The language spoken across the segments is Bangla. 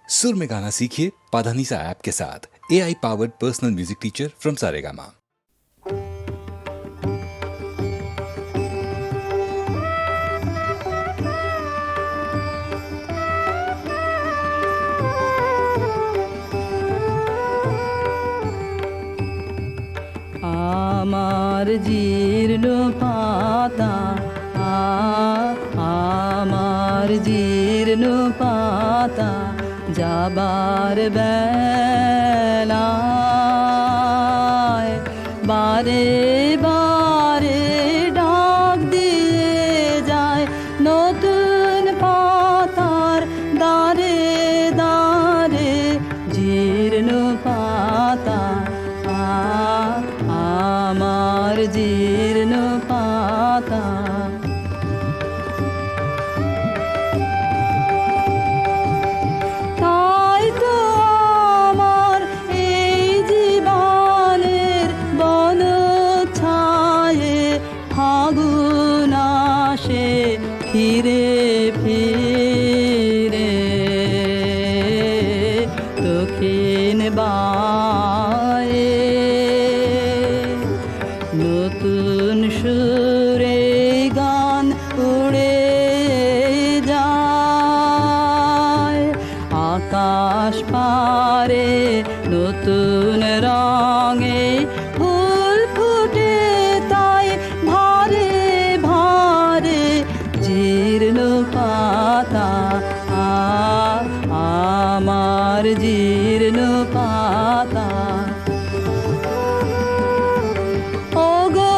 सुर में गाना सीखिए पाधानीसा ऐप के साथ। AI powered personal music teacher from Saregama. আমার জীর্ণ পাতা আমার জীর্ণ পাতা যাবার বেলায় বারে বারে ডাক দিয়ে যায় নতুন পাতার দারে দারে জীর্ণ পাতা আমার জীর্ণ পাতা তাই তো আমার এই জীবনের বন ছায়ে ফাগুন আসে ফিরে ফিরে দক্ষিণ বায়ে নতুন সুরে গান উড়ে যায় আকাশ পারে নতুন রঙে ফুল ফুটে তাই ভারে ভারে জীর্ণ পাতা আমার জীর্ণ পাতা ওগো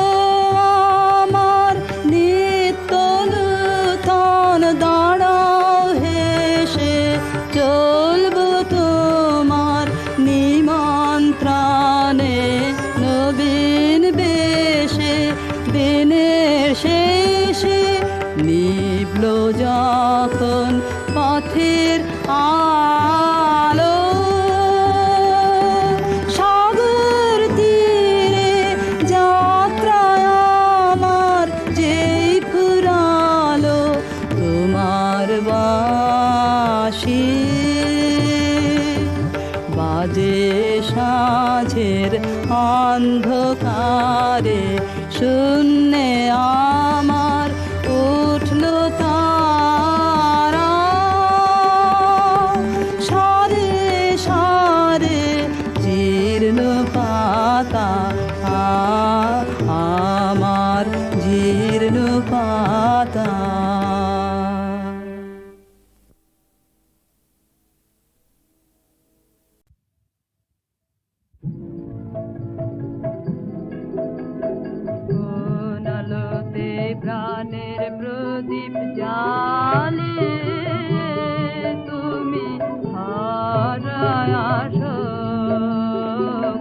আমার নিত্য নূতন দাঁড়াও হেসে চলবো তোমার নিমন্ত্রণে নবীন বেশে দিনের শেষে নিভল যখন পথের আলো সাগর তীরে যাত্রায় আমার যেই ফুরালো তোমার বাঁশি বাজে সাঁঝের অন্ধকারে শূন্যে আমার উঠল তারা সারে সারে জীর্ণ পাতা আমার জীর্ণ পাতা কোন আলোতে প্রাণের প্রদীপ জালে তুমি হারায় আসো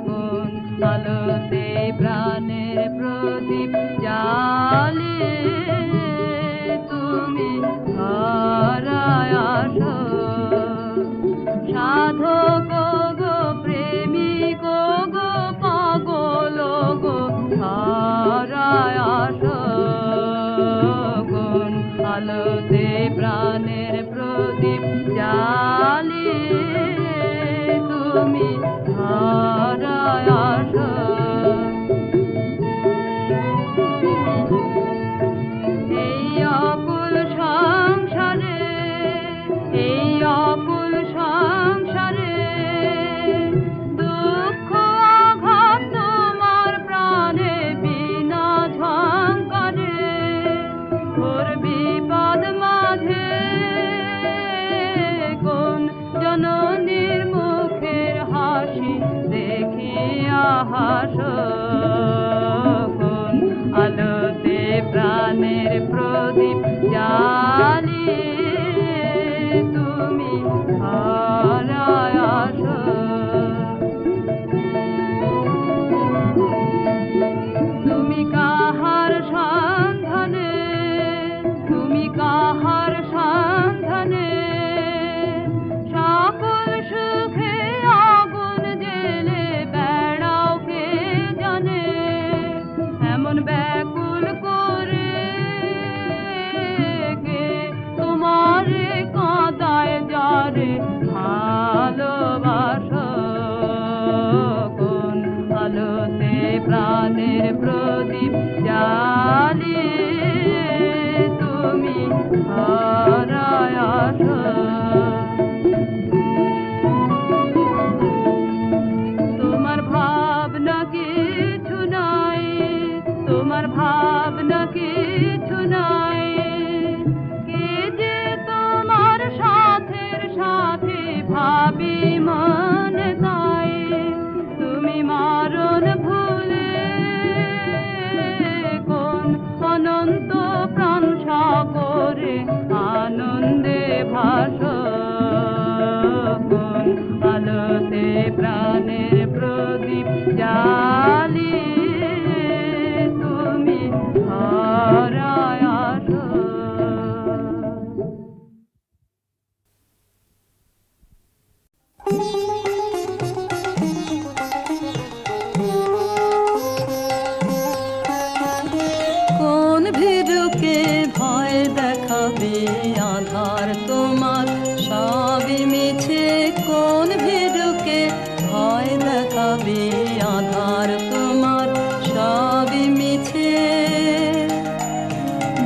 কোন আলোতে প্রাণের প্রদীপ জালে তুমি হারায় আসো সাধক গো প্রেমিক গো পাগল গো হারায় আসো কোন আলোতে প্রাণের প্রদীপ জালে তুমি হারায় আসো এই অকুল সংসারে এই অকুল সংসারে দুঃখ আঘাত তোমার প্রাণে বিনা ঝঙ্কারে ওর বিপদ মাঝে কোন জননীর মুখের হাসি ভাবি মনে তাই তুমি মারণ ভুলে কোন অনন্ত প্রাণ সাগরে আনন্দে ভাসো কোন আলোতে প্রাণের প্রদীপ জ্বালিয়ে তুমি ধরায় আসো। কোন ভীরুকে ভয় দেখাবে আধার তোমার সবই মিছে কোন ভীরুকে ভয় দেখাবে আধার তোমার সবই মিছে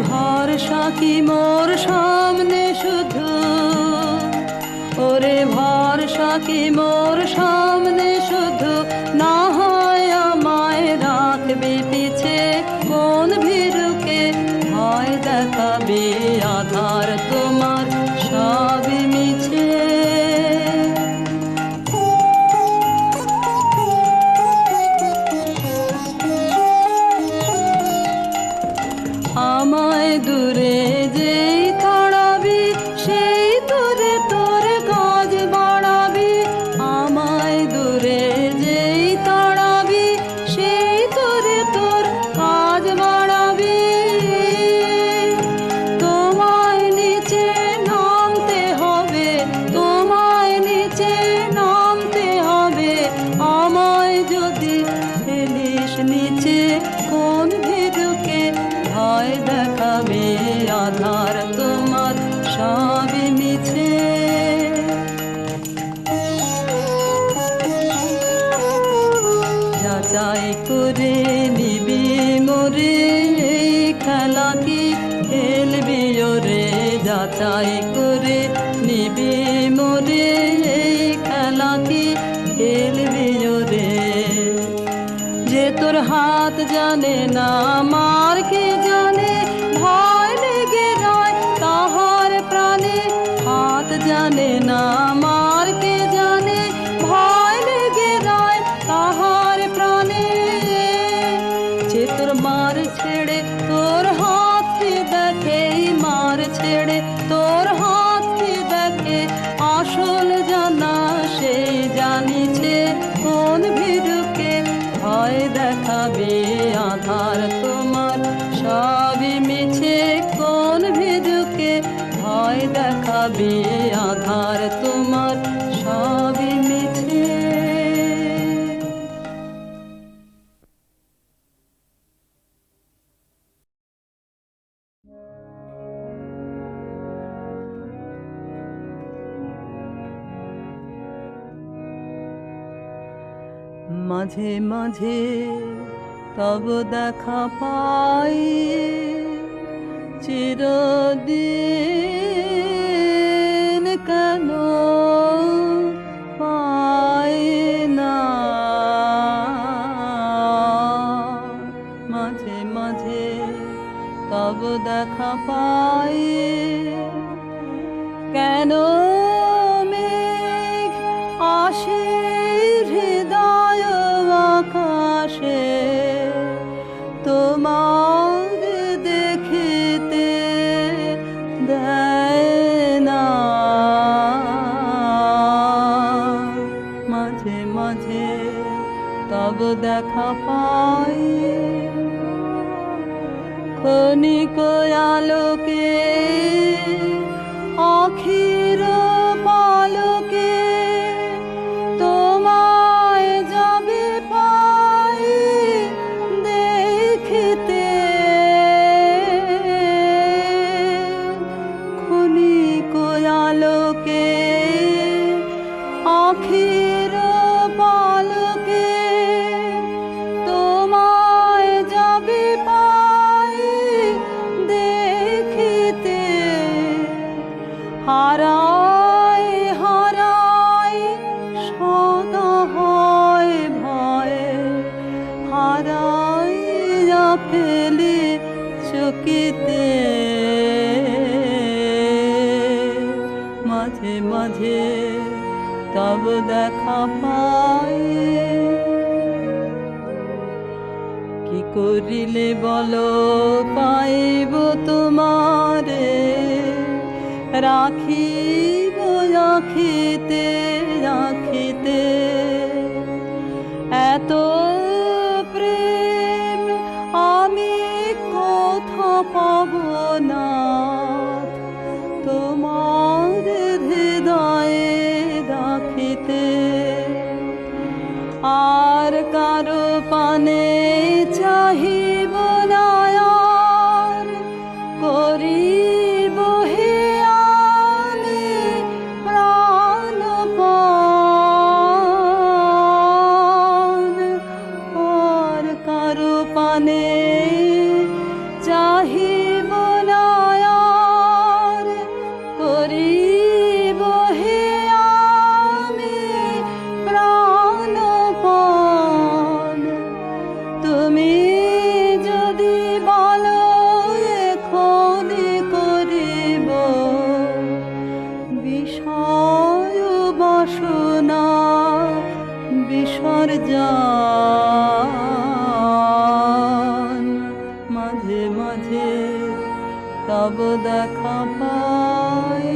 ভরসা কি মোর সামনে শুধু ওরে ভরসা কি মোর সামনে শুধু না হয় আমায় রাখবে পিছে কোন ভীরুকে ভয় দেখাবে আধার তোমার সবই মিছে আমায় দূরে যেই তাড়াবি সেই দূরে তোর কাজ বাড়াবি আমায় দূরে যেই তাড়াবি সেই দূরে তোর কাজ বাড়াবি তোমায় নিচে নামতে হবে তোমায় নিচে নামতে হবে আমায় যদি ফেলিস নিচে কোন ভীরুকে ভয় দেখাবে আধার তোমার সবই মিছে যাচাই করে নিবি মোরে এই খেলা কি খেলবি ওরে যাচাই করে নিবি মোরে এই খেলা কি খেলবি ওরে যে তোর হাত জানে না মার কে জানে ভয় লেগে রয় তাহার প্রাণে হাত জানে না মার কে জানে ভয় লেগে রয় তাহার প্রাণে যে তোর মার ছেড়ে তোর হাতকে দেখে মার ছেড়ে তোর হাতকে দেখে আসল জানা সেই জানিছে কোন ভীরুকে ভয় দেখাবে আধার তোমার সবই মিছে কোন ভীরুকে ভয় দেখাবে আধার তোমার সবই মিছে মাঝে মাঝে তব দেখা পাই চিরদিন কেন পাই না মাঝে মাঝে তব দেখা পাই কেন মেঘ আসে হৃদয় আকাশে তোমার দেখিতে দেয় না মাঝে মাঝে তব দেখা পাই ক্ষণিক আলোকে আখির পালকে তোমায় যাবে পাই দেখিতে ক্ষণিক আলোকে আখির পালকে তোমায় যাবে পাই দেখিতে হারায় হারায় সদা হয় ভয়ে হারাইয়া ফেলি চকিতে মাঝে মাঝে তব দেখা পায়ে। কি করিলে বলো পাইব তোমারে, রাখিব রাখিতে রাখিতে এত প্রেম আমি কোথা পাব না, তোমার হৃদয়ে রাখিতে। আর কারো পানে চাহিব না, আর করিব হে আমি প্রাণপণ। আর কারো পানে চাহিব না, আর করিব হে আমি প্রাণপণ। তুমি যদি বলো এখনি করিব বিষয় বাসনা বিসর্জন, মাঝে মাঝে তব দেখা পাই।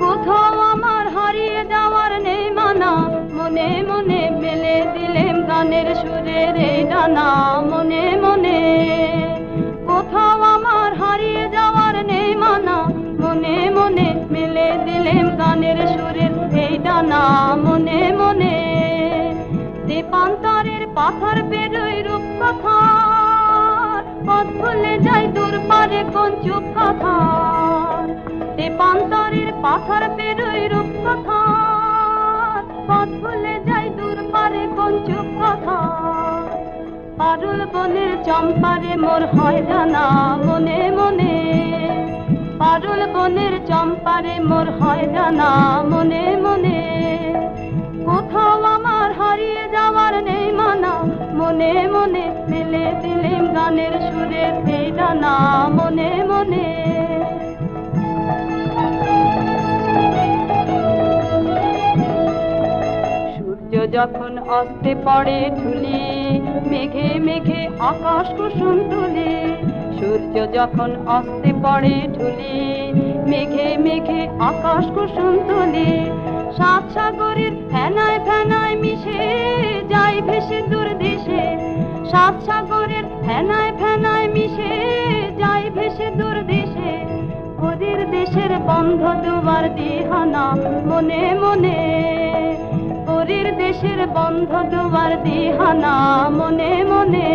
কোথাও আমার হারিয়ে যাওয়ার নেই মানা, মনে মনে মেলে দিলেম গানের সুরের এই ডানা, মনে মনে। কোথাও আমার হারিয়ে যাওয়ার নেই মানা, মনে মনে মেলে দিলেম গানের সুরের এই ডানা, মনে মনে। দীপান্তরের পাথর বেরোয় রূপকথার, পথ ভুলে যাই দূর পারে কোন চুপ কথার। দীপান্তরের পাথর বেরোয় রূপকথার, পথ ভুলে যাই দূর পারে কোন চুপ কথার। পারুল বনের চম্পারে মোর হয় জানা, মনে মনে। পারুল বনের চম্পারে মোর হয় জানা, মনে মনে। কোথাও আমার হারিয়ে যাওয়ার নেই মানা, মনে মনে মেলে দিলেম গানের সুরের এই ডানা, মনে মনে। সূর্য যখন অস্তে পড়ে ঢুলি, মেঘে মেঘে আকাশ কুসুম তুলি। সূর্য যখন অস্তে পড়ে ঢুলি, মেঘে মেঘে আকাশ কুসুম তুলি। সাত সাগরের ফেনায় ফেনায় মিশে যাই ভেসে দূর দেশে। সাত সাগরের ফেনায় ফেনায় মিশে যাই ভেসে দূর দেশে। ওদের দেশের বন্ধ দুয়ার দিহানা, মনে মনে। ওদের দেশের বন্ধ দুয়ার দিহানা, মনে মনে।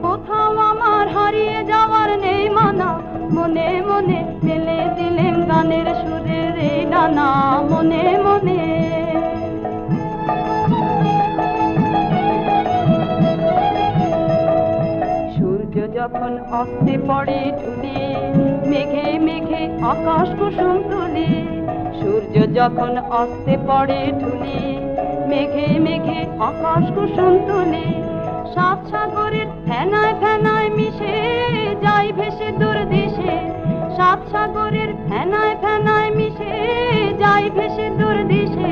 কোথাও আমার হারিয়ে যাওয়ার নেই মানা, মনে মনে মেলে দিলেম গানের সুরের এই ডানা, মনে মনে। সূর্য যখন অস্তে পড়ে ঢুলি, মেঘে মেঘে আকাশ কুসুম তুলি। সূর্য যখন অস্তে পড়ে ঢুলি, মেঘে মেঘে আকাশ কুসুম তুলি। সাত সাগরের ফেনায় ফেনায় মিশে যাই ভেসে দূর দেশে। সাত সাগরের ফেনায় ফেনায় মিশে যাই ভেসে দূর দেশে।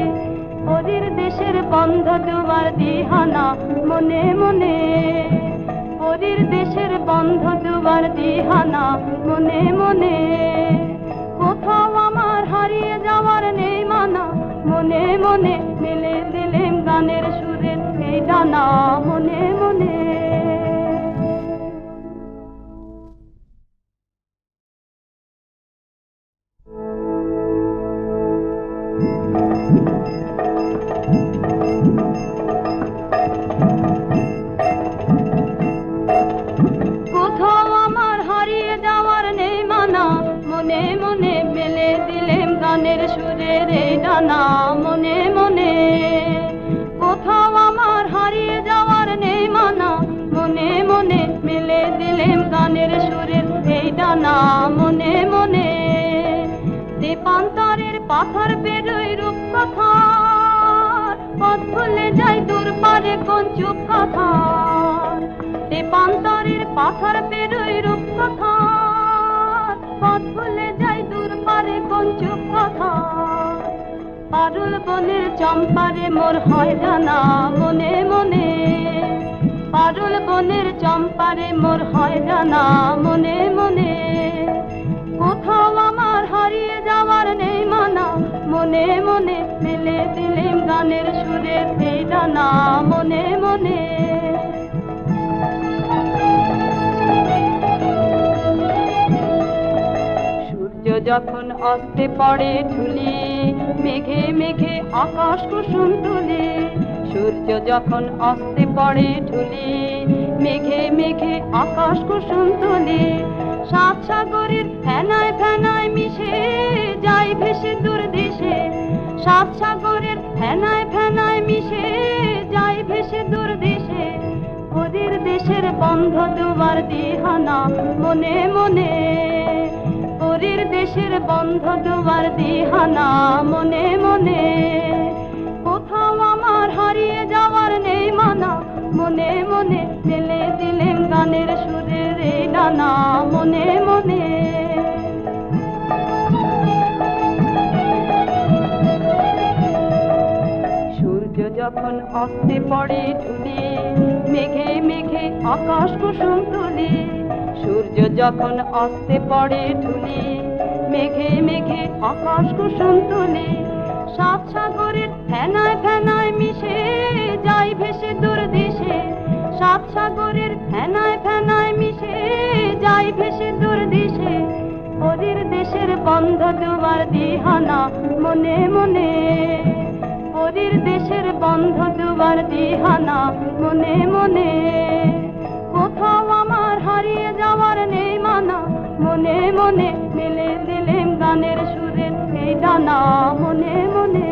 ওদের দেশের বন্ধ দুয়ার দিহানা, মনে মনে। ওদের দেশের বন্ধ দুয়ার দিহানা, মনে মনে। কোথাও আমার হারিয়ে যাওয়ার নেই মানা, মনে মনে মেলে দিলেম গানের সুরের এই ডানা, মনে মনে। কোথাও আমার হারিয়ে যাওয়ার নেই মানা, মনে মনে মেলে দিলেম গানের সুরের এই ডানা, মনে মনে। কোথাও আমার হারিয়ে যাওয়ার নেই মানা, মনে মনে মেলে দিলেম গানের সুরের এই ডানা, মনে মনে। দীপান্তরের পাথর বেরোয় রূপকথা, পারে কোন চুপ কথার, তেপান্তরের পাথর পেরোই রূপ কথার, পথ ভুলে যাই দূর পারে কোন চুপ কথার। পারুল বনের চম্পারে মোর হয় জানা মনে মনে, পারুল বনের চম্পারে মোর হয় জানা মনে মনে। কোথাও আমার হারিয়ে যাওয়ার নেই মানা, মনে মনে মেলে দিলেম গানের সুরে এই ডানা মনে মনে। সূর্য যখন অস্তে পড়ে ঢুলি, মেঘে মেঘে আকাশ কুসুম তুলি। সূর্য যখন অস্তে পড়ে ঢুলি, মেঘে মেঘে আকাশ কুসুম তুলি। সাত সাগরের ফেনায় ফেনায় মিশে যাই ভেসে দূর দেশে, সাত সাগরের ফেনায় ফেনায় মিশে যাই ভেসে দূর দেশে। ওদের দেশের বন্ধ দুয়ার দিহানা মনে মনে, ওদের দেশের বন্ধ দুয়ার দিহানা মনে মনে। কোথাও আমার হারিয়ে যাওয়ার নেই মানা, মনে মনে মেলে দিলেম গানের সুরের এই ডানা মনে মনে। সূর্য যখন অস্তে পড়ে ঢুলি, মেঘে মেঘে আকাশ কুসুম তুলি। সূর্য যখন অস্তে পড়ে ঢুলি, মেঘে মেঘে আকাশ কুসুম তুলি। সাত সাগরের ফেনায় ফেনায় মিশে যাই ভেসে দূর দেশে, সাত সাগরের ফেনায় ফেনায় মিশে যাই ভেসে দূর দেশে। ওদের দেশের বন্ধ দুয়ার দিহানা মনে মনে, ওদের দেশের বন্ধ দুয়ার দিহানা মনে মনে। কোথাও আমার হারিয়ে যাওয়ার নেই মানা, মনে মনে মেলে দিলেম গানের সুরে এই ডানা মনে মনে।